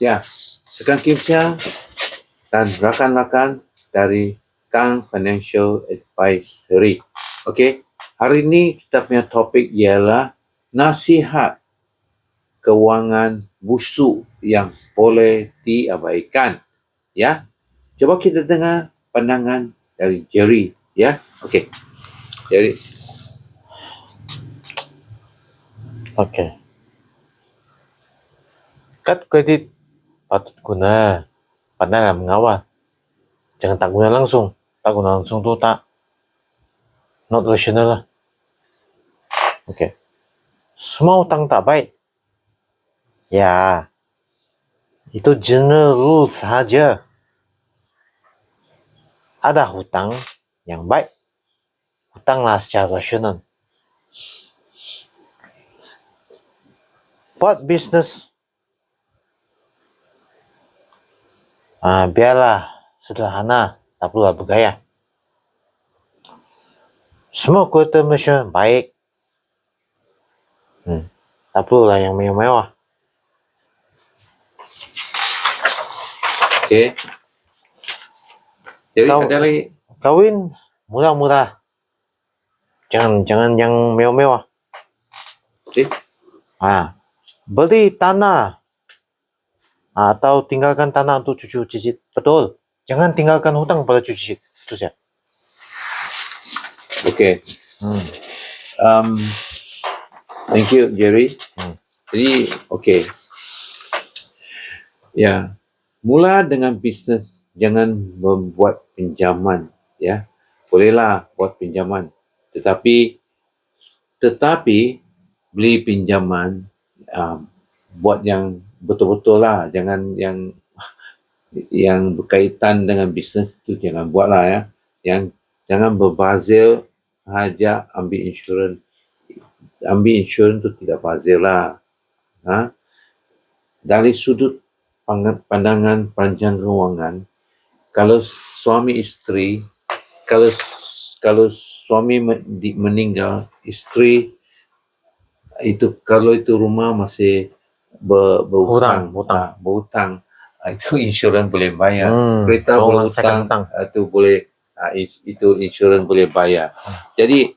Ya, sekian kisah dan rakan-rakan dari Kang Financial Advisory. Okey, hari ini kita punya topik ialah nasihat kewangan busuk yang boleh diabaikan. Ya, coba kita dengar pandangan dari Jerry. Ya, okey. Jerry. Oke. Kad kredit patut guna pandangan mengawal. Jangan tak guna langsung. Tak guna langsung tu tak not rational lah. Oke. Semua hutang tak baik. Ya, itu general rule sahaja. Ada hutang yang baik. Hutanglah secara rasional. Buat bisnes, biarlah sederhana, tak perlulah bergaya. Semua kuota Malaysia baik. Tak perlulah yang mewah-mewah. Okey. Jerry, ada lagi? Kawin murah-murah. Jangan yang mewah-mewah. Okey. Beli tanah atau tinggalkan tanah untuk cucu cicit. Betul. Jangan tinggalkan hutang pada cucu cicit. Itu saja. Okey. Thank you, Jerry. Jadi, okey. Ya, mula dengan bisnes, jangan membuat pinjaman. Ya, bolehlah buat pinjaman. Tetapi beli pinjaman, buat yang betul-betul lah. Jangan yang berkaitan dengan bisnes itu jangan buatlah ya. Jangan berbazir sahaja ambil insurans. Ambil insurans itu tidak bazir lah. Dari sudut pandangan panjang kewangan, kalau suami isteri, kalau suami meninggal, isteri itu kalau itu rumah masih berhutang, itu insurans boleh bayar. Kereta berhutang itu boleh, itu insurans boleh bayar. Jadi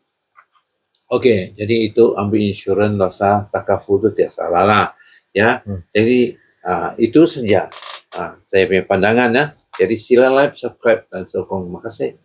okey, jadi itu ambil insurans rasa takaful itu tidak salah lah. Ya. Jadi itu saja saya punya pandangan ya. Jadi sila like, subscribe dan sokong. Terima kasih.